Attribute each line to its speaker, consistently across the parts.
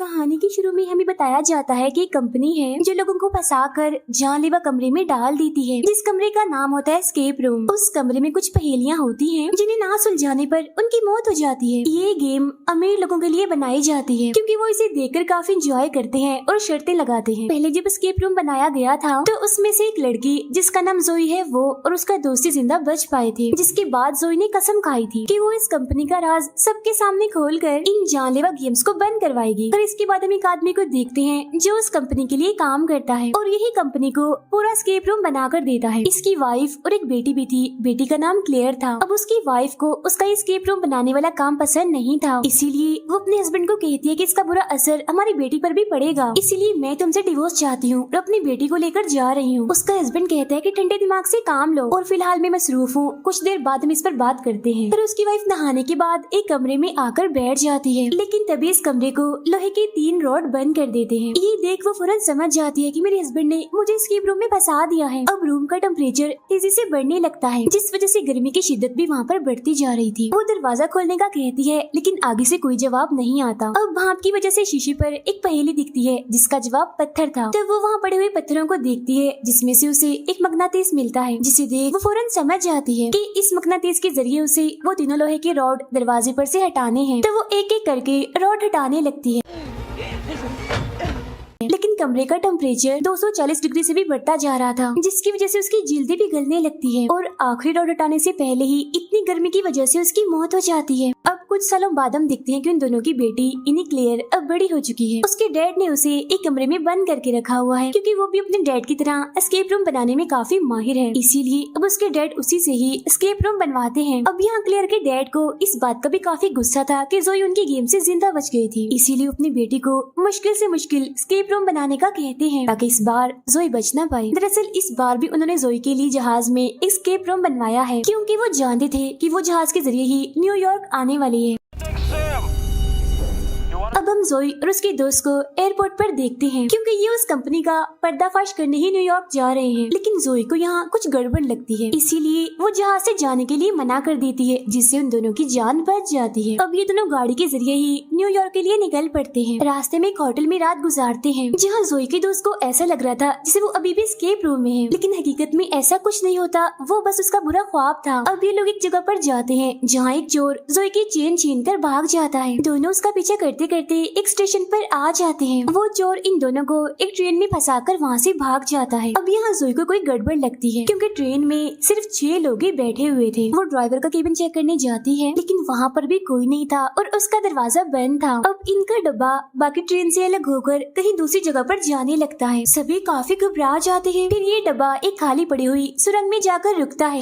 Speaker 1: कहानी के शुरू में हमें बताया जाता है कि एक कंपनी है जो लोगों को फंसाकर जानलेवा कमरे में डाल देती है, जिस कमरे का नाम होता है एस्केप रूम। उस कमरे में कुछ पहेलियां होती हैं जिन्हें ना सुलझाने पर उनकी मौत हो जाती है। ये गेम अमीर लोगों के लिए बनाई जाती है क्योंकि वो इसे देखकर काफी इंजॉय करते हैं और शर्तें लगाते हैं। पहले जब एस्केप रूम बनाया गया था तो उसमें से एक लड़की जिसका नाम जोई है वो और उसका दोस्ती जिंदा बच पाए थे, जिसके बाद जोई ने कसम खाई थी कि वो इस कंपनी का राज सबके सामने खोलकर इन जानलेवा गेम्स को बंद करवाएगी। फिर इसके बाद हम एक आदमी को देखते हैं जो उस कंपनी के लिए काम करता है और यही कंपनी को पूरा एस्केप रूम बनाकर देता है। इसकी वाइफ और एक बेटी भी थी, बेटी का नाम क्लेयर था। अब उसकी वाइफ को उसका एस्केप रूम बनाने वाला काम पसंद नहीं था, इसीलिए वो अपने हस्बैंड को कहती है कि इसका बुरा असर हमारी बेटी पर भी पड़ेगा, इसीलिए मैं तुमसे डिवोर्स चाहती हूँ और अपनी बेटी को लेकर जा रही हूँ। उसका हस्बैंड कहता है कि ठंडे दिमाग से काम लो और फिलहाल मैं मसरूफ हूँ, कुछ देर बाद हम इस पर बात करते हैं। फिर उसकी वाइफ नहाने के बाद एक कमरे में आकर बैठ जाती है, लेकिन तभी इस कमरे को लोहे के 3 रॉड बंद कर देते हैं। ये देख वो फौरन समझ जाती है कि मेरे हस्बैंड ने मुझे एस्केप रूम में फंसा दिया है। अब रूम का टेम्परेचर तेजी से बढ़ने लगता है, जिस वजह से गर्मी की शिद्दत भी वहाँ पर बढ़ती जा रही थी। वो दरवाजा खोलने का कहती है लेकिन आगे से कोई जवाब नहीं आता। अब भाप की वजह से शीशे पर एक पहेली दिखती है जिसका जवाब पत्थर था। तब वो वहाँ पड़े हुए पत्थरों को देखती है जिसमें से उसे एक मगनातीस मिलता है, जिसे देख वो फौरन समझ जाती है कि इस मगनातीस के जरिए उसे वो तीनों लोहे के रॉड दरवाजे पर से हटाने हैं। तो वो एक एक करके रॉड हटाने लगती है, लेकिन कमरे का टेम्परेचर 240 डिग्री से भी बढ़ता जा रहा था, जिसकी वजह से उसकी जल्दी पिघलने लगती है और आखिरी रॉड हटाने से पहले ही इतनी गर्मी की वजह से उसकी मौत हो जाती है। अब कुछ सालों बाद हम देखते हैं कि उन दोनों की बेटी इनी क्लेयर अब बड़ी हो चुकी है। उसके डैड ने उसे एक कमरे में बंद करके रखा हुआ है क्योंकि वो भी अपने डैड की तरह एस्केप रूम बनाने में काफी माहिर है, इसीलिए अब उसके डैड उसी से ही एस्केप रूम बनवाते हैं। अब यहाँ क्लेयर के डैड को इस बात का भी काफी गुस्सा था कि जोई उनकी गेम से जिंदा बच गई थी, इसीलिए अपनी बेटी को मुश्किल से मुश्किल एस्केप रूम बनाने का कहते हैं ताकि इस बार जोई बच ना पाए। दरअसल इस बार भी उन्होंने जोई के लिए जहाज में एस्केप रूम बनवाया है क्योंकि वो जानते थे कि वो जहाज के जरिए ही न्यूयॉर्क आने वाली है। अब हम जोई और उसके दोस्त को एयरपोर्ट पर देखते हैं क्योंकि ये उस कंपनी का पर्दाफाश करने ही न्यूयॉर्क जा रहे हैं, लेकिन जोई को यहाँ कुछ गड़बड़ लगती है, इसीलिए वो जहाज से जाने के लिए मना कर देती है, जिससे उन दोनों की जान बच जाती है। अब ये दोनों गाड़ी के जरिए ही न्यूयॉर्क के लिए निकल पड़ते हैं। रास्ते में एक होटल में रात गुजारते हैं जहाँ जोई के दोस्त को ऐसा लग रहा था जैसे वो अभी भी एस्केप रूम में है, लेकिन हकीकत में ऐसा कुछ नहीं होता, वो बस उसका बुरा ख्वाब था। अब ये लोग एक जगह पर जाते हैं जहाँ एक चोर जोई की चेन छीन कर भाग जाता है। दोनों उसका पीछा करते करते एक स्टेशन पर आ जाते हैं। वो चोर इन दोनों को एक ट्रेन में फंसाकर वहाँ से भाग जाता है। अब यहाँ जोई को कोई गड़बड़ लगती है क्योंकि ट्रेन में सिर्फ 6 लोग ही बैठे हुए थे। वो ड्राइवर का केबिन चेक करने जाती है लेकिन वहाँ पर भी कोई नहीं था और उसका दरवाजा बंद था। अब इनका डब्बा बाकी ट्रेन से अलग होकर कहीं दूसरी जगह पर जाने लगता है। सभी काफी घबरा जाते हैं। फिर ये डब्बा एक खाली पड़ी हुई सुरंग में जाकर रुकता है।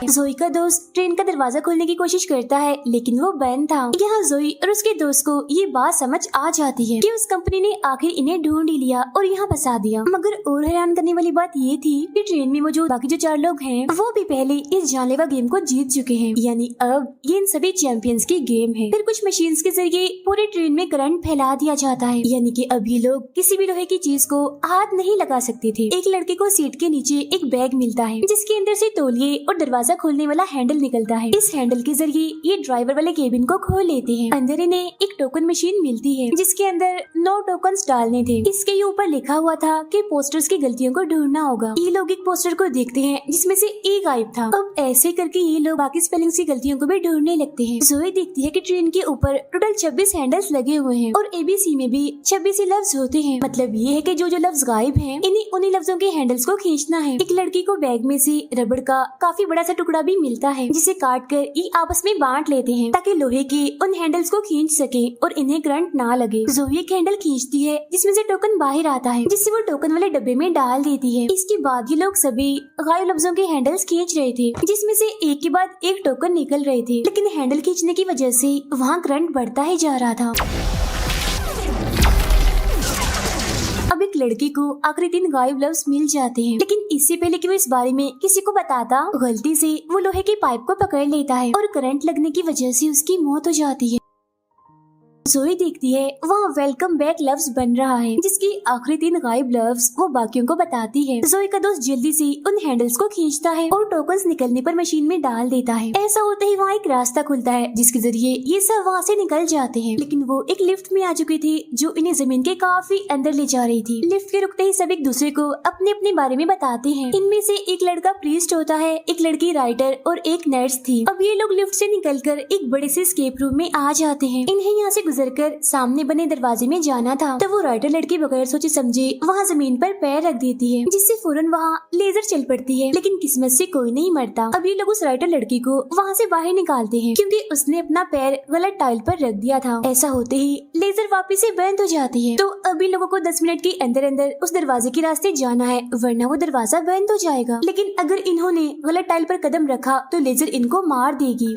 Speaker 1: जोई का दोस्त ट्रेन का दरवाजा खोलने की कोशिश करता है लेकिन वो बंद था। यहाँ जोई और उसके दोस्त को ये बात समझ आ जाती है कि उस कंपनी ने आखिर इन्हें ढूंढ ही लिया और यहाँ फंसा दिया। मगर और हैरान करने वाली बात ये थी कि ट्रेन में मौजूद बाकी जो 4 लोग हैं वो भी पहले इस जानलेवा गेम को जीत चुके हैं, यानी अब ये इन सभी चैंपियंस की गेम है। फिर कुछ मशीन्स के जरिए पूरे ट्रेन में करंट फैला दिया जाता है, यानी कि अब ये लोग किसी भी लोहे की चीज को हाथ नहीं लगा सकते थे। एक लड़के को सीट के नीचे एक बैग मिलता है जिसके अंदर से तौलिए और दरवाजा खोलने वाला हैंडल निकलता है। इस हैंडल के जरिए ये ड्राइवर वाले केबिन को खोल लेते हैं। अंदर इन्हें एक टोकन मशीन मिलती है जिसके अंदर 9 टोकन्स डालने थे। इसके ऊपर लिखा हुआ था कि पोस्टर्स की गलतियों को ढूंढना होगा। ये लोग एक पोस्टर को देखते हैं जिसमें से ए गायब था। अब ऐसे करके ये लोग बाकी स्पेलिंग्स की गलतियों को भी ढूंढने लगते हैं। जोई देखती है कि ट्रेन के ऊपर टोटल 26 हैंडल्स लगे हुए हैं और ABC में भी 26 लफ्ज होते हैं। मतलब ये है कि जो जो लफ्ज गायब हैं उन्हीं लफ्जों के हैंडल्स को खींचना है। एक लड़की को बैग में से रबड़ का काफी बड़ा सा टुकड़ा भी मिलता है जिसे काट कर ये आपस में बांट लेते हैं ताकि लोहे के उन हैंडल्स को खींच सके और इन्हें करंट ना लगे। जोई एक हैंडल खींचती है जिसमें से टोकन बाहर आता है, जिससे वो टोकन वाले डब्बे में डाल देती है। इसके बाद ये लोग सभी गायब लफ्जों के हैंडल्स खींच रहे थे जिसमें से एक के बाद एक टोकन निकल रहे थे, लेकिन हैंडल खींचने की वजह से वहाँ करंट बढ़ता ही जा रहा था। अब एक लड़की को आखिरी 3 गायब लफ्ज मिल जाते हैं, लेकिन इससे पहले कि वो इस बारे में किसी को बताता, गलती से वो लोहे के पाइप को पकड़ लेता है और करंट लगने की वजह से उसकी मौत हो जाती है। जोई देखती है वहाँ वेलकम बैक लफ्ज बन रहा है, जिसकी आखिरी 3 गायब लफ्ज वो बाकियों को बताती है। जोई का दोस्त जल्दी से उन हैंडल्स को खींचता है और टोकन्स निकलने पर मशीन में डाल देता है। ऐसा होते ही वहाँ एक रास्ता खुलता है जिसके जरिए ये सब वहाँ से निकल जाते हैं, लेकिन वो एक लिफ्ट में आ चुकी थी जो इन्हें जमीन के काफी अंदर ले जा रही थी। लिफ्ट के रुकते ही सब एक दूसरे को अपने अपने बारे में बताते हैं। इनमें से एक लड़का प्रीस्ट होता है, एक लड़की राइटर और एक नर्स थी। अब ये लोग लिफ्ट से निकलकर एक बड़े से एस्केप रूम में आ जाते हैं। इन्हें यहाँ से गुजरकर सामने बने दरवाजे में जाना था, तब वो राइटर लड़की बगैर सोचे समझे वहाँ जमीन पर पैर रख देती है, जिससे फौरन वहाँ लेजर चल पड़ती है, लेकिन किस्मत से कोई नहीं मरता। अब ये लोग उस राइटर लड़की को वहाँ से बाहर निकालते हैं क्योंकि उसने अपना पैर गलत टाइल पर रख दिया था। ऐसा होते ही लेजर वापस से बंद हो जाती है। तो अभी लोगों को 10 मिनट के अंदर अंदर उस दरवाजे के रास्ते जाना है, वरना वो दरवाजा बंद हो जाएगा। लेकिन अगर इन्होंने गलत टाइल पर कदम रखा तो लेजर इनको मार देगी।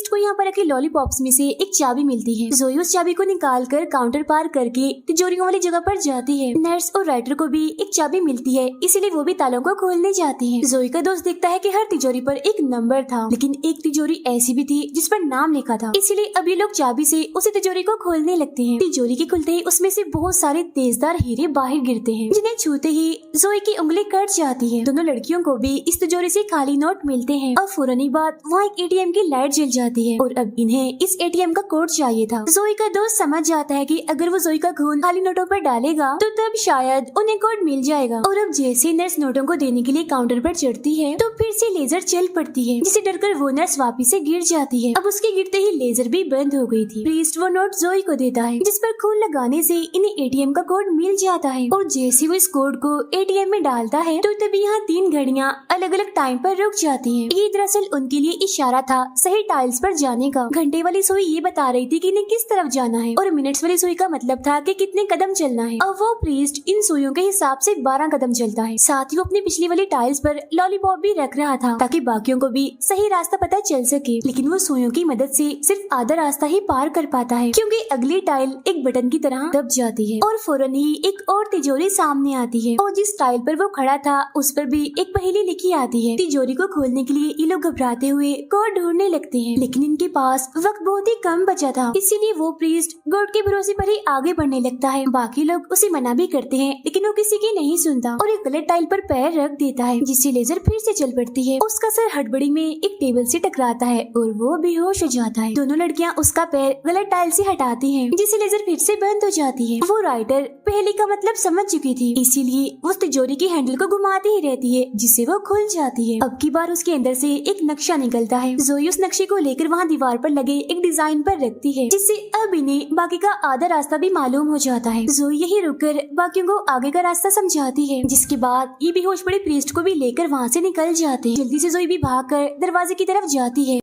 Speaker 1: को यहाँ पर रखे लॉलीपॉप्स में से एक चाबी मिलती है। जोई उस चाबी को निकालकर काउंटर पार करके तिजोरियों वाली जगह पर जाती है। नर्स और राइटर को भी एक चाबी मिलती है, इसीलिए वो भी तालों को खोलने जाती हैं। जोई का दोस्त देखता है कि हर तिजोरी पर एक नंबर था, लेकिन एक तिजोरी ऐसी भी थी जिस पर नाम लिखा था, इसीलिए अब ये लोग चाबी से उसी तिजोरी को खोलने लगते हैं। तिजोरी के खुलते ही उसमें से बहुत सारे तेजदार हीरे बाहर गिरते हैं, जिन्हें छूते ही जोई की उंगली कट जाती है। दोनों लड़कियों को भी इस तिजोरी से खाली नोट मिलते हैं और फौरन ही बाद वहाँ एक एटीएम की लाइट जल जाती है और अब इन्हें इस एटीएम का कोड चाहिए था। जोई का दोस्त समझ जाता है कि अगर वो जोई का खून खाली नोटों पर डालेगा तो तब शायद उन्हें कोड मिल जाएगा। और अब जैसे नर्स नोटों को देने के लिए काउंटर पर चढ़ती है तो फिर से लेजर चल पड़ती है, जिसे डरकर वो नर्स वापिस से गिर जाती है। अब उसके गिरते ही लेजर भी बंद हो गई थी। प्रीस्ट वो नोट जोई को देता है, जिस पर खून लगाने से इन्हें एटीएम का कोड मिल जाता है। और जैसे वो इस कोड को एटीएम में डालता है तो तभी यहाँ 3 घड़ियां अलग अलग टाइम पर रुक जाती हैं। ये दरअसल उनके लिए इशारा था सही टाइल्स पर जाने का। घंटे वाली सुई ये बता रही थी कि इन्हें किस तरफ जाना है और मिनट्स वाली सुई का मतलब था कि कितने कदम चलना है। अब वो प्रीस्ट इन सुइयों के हिसाब से 12 कदम चलता है। साथ ही वो अपनी पिछली वाली टाइल्स पर लॉलीपॉप भी रख रहा था ताकि बाकियों को भी सही रास्ता पता चल सके, लेकिन वो सुइयों की मदद से सिर्फ आधा रास्ता ही पार कर पाता है क्योंकि अगली टाइल एक बटन की तरह दब जाती है और फौरन ही एक और तिजोरी सामने आती है और जिस टाइल पर वो खड़ा था उस पर भी एक पहेली लिखी आती है। तिजोरी को खोलने के लिए ये लोग घबराते हुए कोड ढूंढने लगते हैं, लेकिन इनके पास वक्त बहुत ही कम बचा था, इसीलिए वो प्रीस्ट गॉड के भरोसे पर ही आगे बढ़ने लगता है। बाकी लोग उसे मना भी करते हैं, लेकिन वो किसी की नहीं सुनता और एक गलत टाइल पर पैर रख देता है, जिससे लेजर फिर से चल पड़ती है। उसका सर हड़बड़ी में एक टेबल से टकराता है और वो बेहोश हो जाता है। दोनों लड़कियां उसका पैर गलत टाइल से हटाती हैं, जिससे लेजर फिर से बंद हो जाती है। वो राइटर पहले का मतलब समझ चुकी थी, इसीलिए उस तिजोरी की हैंडल को घुमाती ही रहती है, जिससे वो खुल जाती है। अब की बार उसके अंदर से एक नक्शा निकलता है। जोई उस नक्शे को लेकर वहाँ दीवार पर लगे एक डिजाइन पर रखती है, जिससे अब इन्हें बाकी का आधा रास्ता भी मालूम हो जाता है। जोई यही रुककर बाकियों को आगे का रास्ता समझाती है, जिसके बाद ये बेहोश पड़े प्रीस्ट को भी लेकर वहाँ से निकल जाते हैं। जल्दी से जोई भी भागकर दरवाजे की तरफ जाती है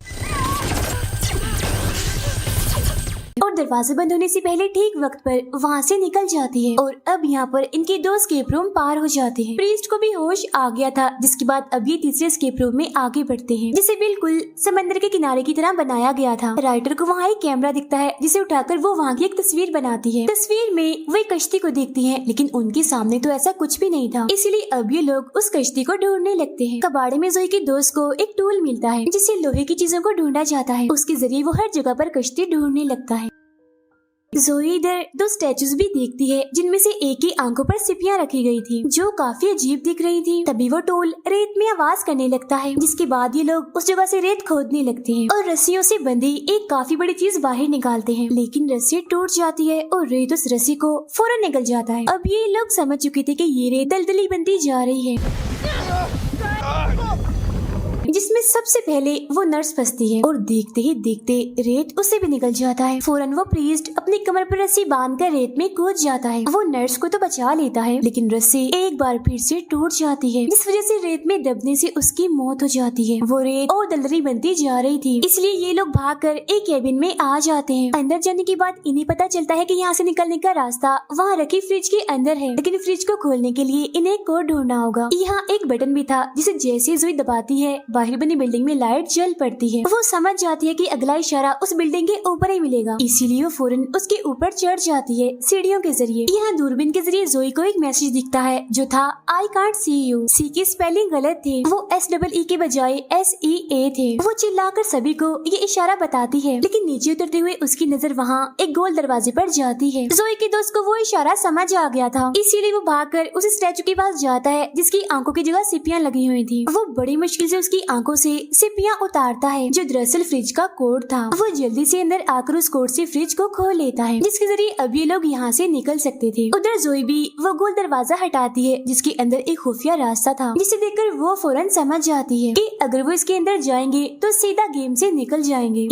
Speaker 1: और दरवाजे बंद होने से पहले ठीक वक्त पर वहाँ से निकल जाती है। और अब यहाँ पर इनके 2 स्केप रूम पार हो जाते हैं। प्रीस्ट को भी होश आ गया था, जिसके बाद अब ये तीसरे स्केप रूम में आगे बढ़ते हैं, जिसे बिल्कुल समंदर के किनारे की तरह बनाया गया था। राइटर को वहाँ एक कैमरा दिखता है, जिसे उठाकर वो वहाँ की एक तस्वीर बनाती है। तस्वीर में वो एक कश्ती को देखती है, लेकिन उनके सामने तो ऐसा कुछ भी नहीं था, इसीलिए अब ये लोग उस कश्ती को ढूंढने लगते हैं। कबाड़े में जोई के दोस्त को एक टूल मिलता है, जिससे लोहे की चीजों को ढूंढा जाता है। उसके जरिए वो हर जगह पर कश्ती ढूंढने लगता है। जोई इधर 2 स्टैचूज भी देखती है, जिनमें से एक की आंखों पर सिपियां रखी गई थी, जो काफी अजीब दिख रही थी। तभी वो टूल रेत में आवाज करने लगता है, जिसके बाद ये लोग उस जगह से रेत खोदने लगते हैं और रस्सियों से बंधी एक काफी बड़ी चीज बाहर निकालते हैं, लेकिन रस्सी टूट जाती है और रेत उस रस्सी को फौरन निकल जाता है। अब ये लोग समझ चुके थे कि ये रेत दलदली बनती जा रही है, जिसमें सबसे पहले वो नर्स फंसती है और देखते ही देखते रेत उससे भी निकल जाता है। फौरन वो प्रीस्ट अपनी कमर पर रस्सी बांधकर रेत में कूद जाता है। वो नर्स को तो बचा लेता है, लेकिन रस्सी एक बार फिर से टूट जाती है, जिस वजह से रेत में दबने से उसकी मौत हो जाती है। वो रेत और दलदली बनती जा रही थी, इसलिए ये लोग भागकर एक केबिन में आ जाते हैं। अंदर जाने के बाद इन्हें पता चलता है कि यहाँ से निकलने का रास्ता वहाँ रखी फ्रिज के अंदर है, लेकिन फ्रिज को खोलने के लिए इन्हें कोड ढूंढना होगा। यहाँ एक बटन भी था, जिसे जैसे जोई दबाती है बाहर बाहर बनी बिल्डिंग में लाइट जल पड़ती है। वो समझ जाती है कि अगला इशारा उस बिल्डिंग के ऊपर ही मिलेगा, इसीलिए वो फौरन उसके ऊपर चढ़ जाती है सीढ़ियों के जरिए। यहाँ दूरबीन के जरिए जोई को एक मैसेज दिखता है जो था आई कांट सी यू। सी की स्पेलिंग गलत थे, वो SEE के बजाय SEA थे। वो चिल्लाकर सभी को ये इशारा बताती है, लेकिन नीचे उतरते हुए उसकी नजर वहाँ एक गोल दरवाजे पर जाती है। जोई के दोस्त को वो इशारा समझ आ गया था, इसीलिए वो भागकर उस स्टैचू के पास जाता है जिसकी आंखों की जगह सिपियां लगी हुई थी। वो बड़ी मुश्किल से उसकी आंखों से सिपियां उतारता है जो दरअसल फ्रिज का कोड था। वो जल्दी से अंदर आकर उस कोड से फ्रिज को खोल लेता है, जिसके जरिए अब ये लोग यहाँ से निकल सकते थे। उधर जोई भी वो गोल दरवाजा हटाती है जिसके अंदर एक खुफिया रास्ता था, जिसे देखकर वो फौरन समझ जाती है कि अगर वो इसके अंदर जाएंगे तो सीधा गेम से निकल जाएंगे।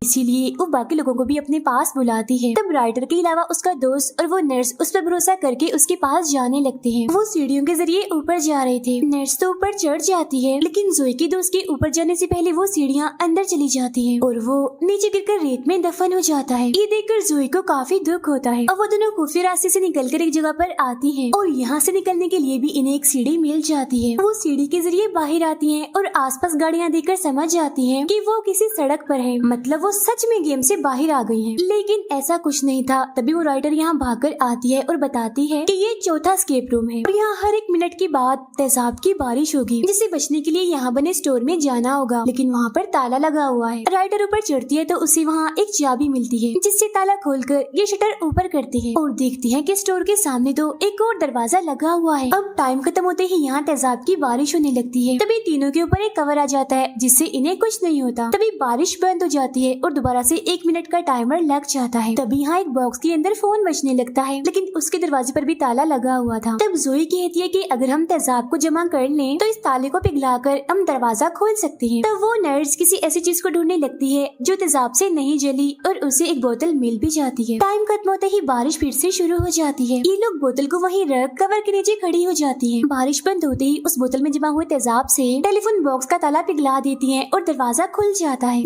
Speaker 1: इसीलिए वो बाकी लोगों को भी अपने पास बुलाती है। तब राइटर के अलावा उसका दोस्त और वो नर्स उस पर भरोसा करके उसके पास जाने लगते हैं। वो सीढ़ियों के जरिए ऊपर जा रहे थे। नर्स तो ऊपर चढ़ जाती है, लेकिन जोई के दोस्त के ऊपर जाने से पहले वो सीढ़ियाँ अंदर चली जाती है और वो नीचे गिरकर रेत में दफन हो जाता है। ये देखकर जोई को काफी दुख होता है और वो दोनों खुफिया रास्ते से निकलकर एक जगह पर आती है और यहाँ से निकलने के लिए भी इन्हें एक सीढ़ी मिल जाती है। वो सीढ़ी के जरिए बाहर आती है और आसपास गाड़ियाँ देखकर समझ जाती है कि वो किसी सड़क पर है, मतलब वो सच में गेम से बाहर आ गई हैं। लेकिन ऐसा कुछ नहीं था। तभी वो राइटर यहाँ भागकर आती है और बताती है कि ये चौथा स्केप रूम है और यहाँ हर एक मिनट के बाद तेजाब की बारिश होगी, जिसे बचने के लिए यहाँ बने स्टोर में जाना होगा, लेकिन वहाँ पर ताला लगा हुआ है। राइटर ऊपर चढ़ती है तो उसे वहाँ एक चाबी मिलती है, जिससे ताला खोलकर ये शटर ऊपर करती है और देखती है कि स्टोर के सामने तो एक और दरवाजा लगा हुआ है। अब टाइम खत्म होते ही यहाँ तेजाब की बारिश होने लगती है। तभी तीनों के ऊपर एक कवर आ जाता है, जिससे इन्हें कुछ नहीं होता। तभी बारिश बंद हो जाती है और दोबारा से 1 मिनट का टाइमर लग जाता है। तभी यहाँ एक बॉक्स के अंदर फोन बजने लगता है, लेकिन उसके दरवाजे पर भी ताला लगा हुआ था। तब जोई कहती है कि अगर हम तेजाब को जमा कर लें तो इस ताले को पिघलाकर हम दरवाजा खोल सकते हैं। तब वो नर्स किसी ऐसी चीज को ढूंढने लगती है जो तेजाब से नहीं जली और उसे एक बोतल मिल भी जाती है। टाइम खत्म होते ही बारिश फिर से शुरू हो जाती है। ये लोग बोतल को वहीं रख कवर के नीचे खड़ी हो जाती है। बारिश बंद होते ही उस बोतल में जमा हुए तेजाब से टेलीफोन बॉक्स का ताला पिघला देती है और दरवाजा खुल जाता है।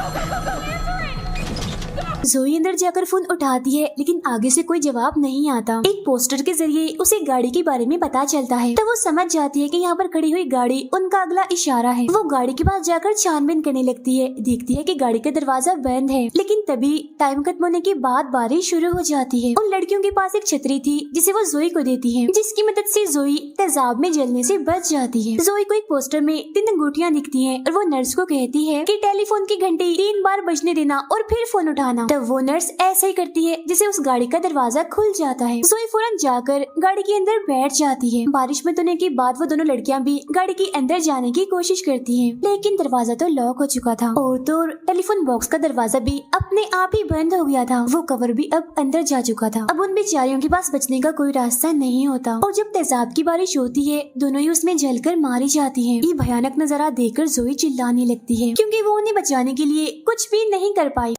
Speaker 1: जोई अंदर जाकर फोन उठाती है, लेकिन आगे से कोई जवाब नहीं आता। एक पोस्टर के जरिए उसे गाड़ी के बारे में पता चलता है, तो वो समझ जाती है कि यहाँ पर खड़ी हुई गाड़ी उनका अगला इशारा है। वो गाड़ी के पास जाकर छानबीन करने लगती है, देखती है कि गाड़ी का दरवाजा बंद है, लेकिन तभी टाइम खत्म होने के बाद बारिश शुरू हो जाती है। उन लड़कियों के पास एक छतरी थी जिसे वो जोई को देती है, जिसकी मदद से जोई तेजाब में जलने से बच जाती है। जोई को एक पोस्टर में 3 अंगूठियाँ दिखती है और वो नर्स को कहती है कि टेलीफोन की घंटी 3 बार बजने देना और फिर फोन उठाना। तब वो नर्स ऐसा ही करती है, जिससे उस गाड़ी का दरवाजा खुल जाता है। जोई फौरन जाकर गाड़ी के अंदर बैठ जाती है। बारिश में धोने के बाद वो दोनों लड़कियां भी गाड़ी के अंदर जाने की कोशिश करती हैं, लेकिन दरवाजा तो लॉक हो चुका था और तो टेलीफोन बॉक्स का दरवाजा भी अपने आप ही बंद हो गया था। वो कवर भी अब अंदर जा चुका था। अब उन बेचारियों के पास बचने का कोई रास्ता नहीं होता और जब तेजाब की बारिश होती है दोनों ही उसमें जलकर मारी जाती है। ये भयानक नजारा देखकर जोई चिल्लाने लगती है, क्योंकि वो उन्हें बचाने के लिए कुछ भी नहीं कर पाई।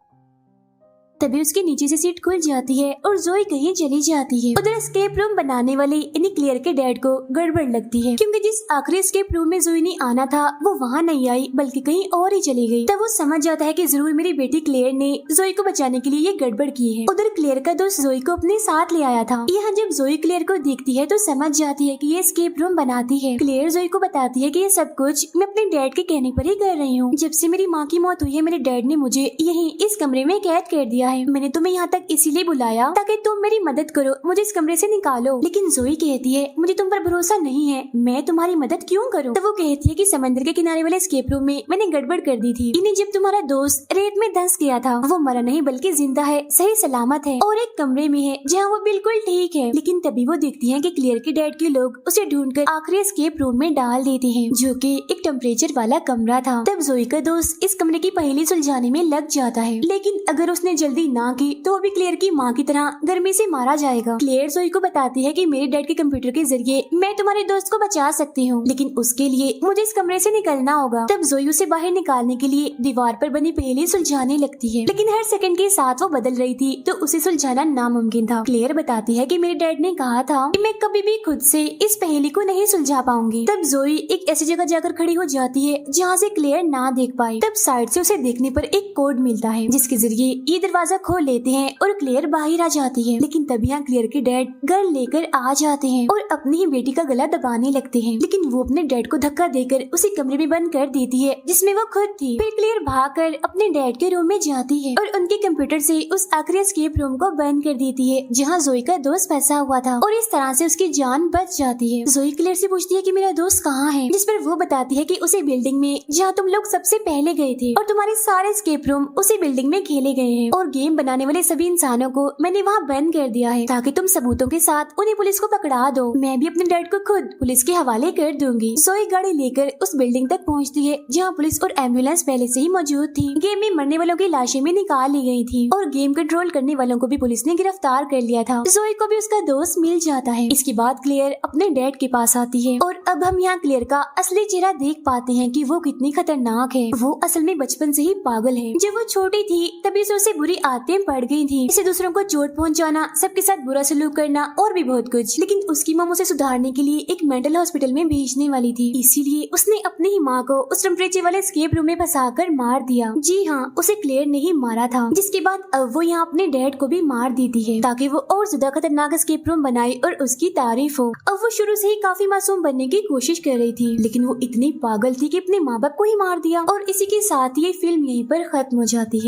Speaker 1: तभी उसके नीचे से सीट खुल जाती है और जोई कहीं चली जाती है। उधर एस्केप रूम बनाने वाले इन्हीं क्लेयर के डैड को गड़बड़ लगती है, क्योंकि जिस आखिरी एस्केप रूम में जोई ने आना था वो वहाँ नहीं आई बल्कि कहीं और ही चली गई। तब वो समझ जाता है कि जरूर मेरी बेटी क्लेयर ने जोई को बचाने के लिए ये गड़बड़ की है। उधर क्लेयर का दोस्त जोई को अपने साथ ले आया था। यहाँ जब जोई क्लेयर को देखती है तो समझ जाती है कि ये एस्केप रूम बनाती है। क्लेयर जोई को बताती है कि ये सब कुछ मैं अपने डैड के कहने पर ही कर रही हूँ। जब से मेरी माँ की मौत हुई है मेरे डैड ने मुझे यहीं इस कमरे में कैद कर दिया है। मैंने तुम्हें यहाँ तक इसीलिए बुलाया ताकि तुम मेरी मदद करो, मुझे इस कमरे से निकालो। लेकिन जोई कहती है मुझे तुम पर भरोसा नहीं है, मैं तुम्हारी मदद क्यों करूँ। तो वो कहती है कि समंदर के किनारे वाले एस्केप रूम में मैंने गड़बड़ कर दी थी। इन्हें जब तुम्हारा दोस्त रेत में धंस गया था वो मरा नहीं बल्कि जिंदा है, सही सलामत है और एक कमरे में है जहाँ वो बिल्कुल ठीक है। लेकिन तभी वो देखती है कि क्लियर के डैड के लोग उसे ढूंढकर आखिरी एस्केप रूम में डाल देते हैं, जो कि एक टेम्परेचर वाला कमरा था। तब जोई का दोस्त इस कमरे की पहेली सुलझाने में लग जाता है, लेकिन अगर उसने जल्दी ना की तो वो भी क्लियर की माँ की तरह गर्मी से मारा जाएगा। क्लियर जोई को बताती है कि मेरे डैड के कंप्यूटर के जरिए मैं तुम्हारे दोस्त को बचा सकती हूँ, लेकिन उसके लिए मुझे इस कमरे से निकलना होगा। तब जोई उसे बाहर निकालने के लिए दीवार पर बनी पहेली सुलझाने लगती है, लेकिन हर सेकंड के साथ वो बदल रही थी तो उसे सुलझाना नामुमकिन था। क्लियर बताती है कि मेरे डैड ने कहा था कि मैं कभी भी खुद से इस पहेली को नहीं सुलझा पाऊंगी। तब जोई एक ऐसी जगह जाकर खड़ी हो जाती है जहाँ से क्लियर ना देख पाए। तब साइड से उसे देखने पर एक कोड मिलता है जिसके जरिए ये दरवाजा दरवाजा खोल लेते हैं और क्लेयर बाहर आ जाती है। लेकिन तभी यहाँ क्लेयर के डैड गन लेकर आ जाते हैं और अपनी ही बेटी का गला दबाने लगते हैं। लेकिन वो अपने डैड को धक्का देकर उसी कमरे में बंद कर देती है जिसमें वो खुद थी। फिर क्लेयर भागकर अपने डैड के रूम में जाती है और उनके कंप्यूटर से उस आखिरी एस्केप रूम को बंद कर देती है जहाँ जोई का दोस्त फंसा हुआ था और इस तरह से उसकी जान बच जाती है। जोई क्लेयर से पूछती है कि मेरा दोस्त कहाँ है, जिस पर वो बताती है कि उसी बिल्डिंग में जहाँ तुम लोग सबसे पहले गए थे और तुम्हारे सारे एस्केप रूम उसी बिल्डिंग में खेले गए हैं और गेम बनाने वाले सभी इंसानों को मैंने वहाँ बंद कर दिया है ताकि तुम सबूतों के साथ उन्हें पुलिस को पकड़ा दो। मैं भी अपने डैड को खुद पुलिस के हवाले कर दूंगी। जोई गाड़ी लेकर उस बिल्डिंग तक पहुँचती है जहाँ पुलिस और एम्बुलेंस पहले से ही मौजूद थी। गेम में मरने वालों की लाशें भी निकाल ली गई थी और गेम कंट्रोल करने वालों को भी पुलिस ने गिरफ्तार कर लिया था। जोई को भी उसका दोस्त मिल जाता है। इसके बाद क्लेयर अपने डैड के पास आती है और अब हम यहाँ क्लेयर का असली चेहरा देख पाते हैं कि वो कितनी खतरनाक है। वो असल में बचपन से ही पागल है। जब वो छोटी थी तभी से उसे बुरी आदतें पड़ गई थी, इसे दूसरों को चोट पहुंचाना, सबके साथ बुरा सलूक करना और भी बहुत कुछ। लेकिन उसकी माँ उसे सुधारने के लिए एक मेंटल हॉस्पिटल में भेजने वाली थी, इसीलिए उसने अपनी ही माँ को उस टेम्परेचर वाले एस्केप रूम में फंसाकर मार दिया। जी हाँ, उसे क्लेयर ने ही मारा था। जिसके बाद अब वो यहाँ अपने डैड को भी मार देती है ताकि वो और ज्यादा खतरनाक एस्केप रूम बनाए और उसकी तारीफ हो। अब वो शुरू से ही काफी मासूम बनने की कोशिश कर रही थी, लेकिन वो इतनी पागल थी कि अपने माँ बाप को ही मार दिया। और इसी के साथ ये फिल्म यहीं पर खत्म हो जाती है।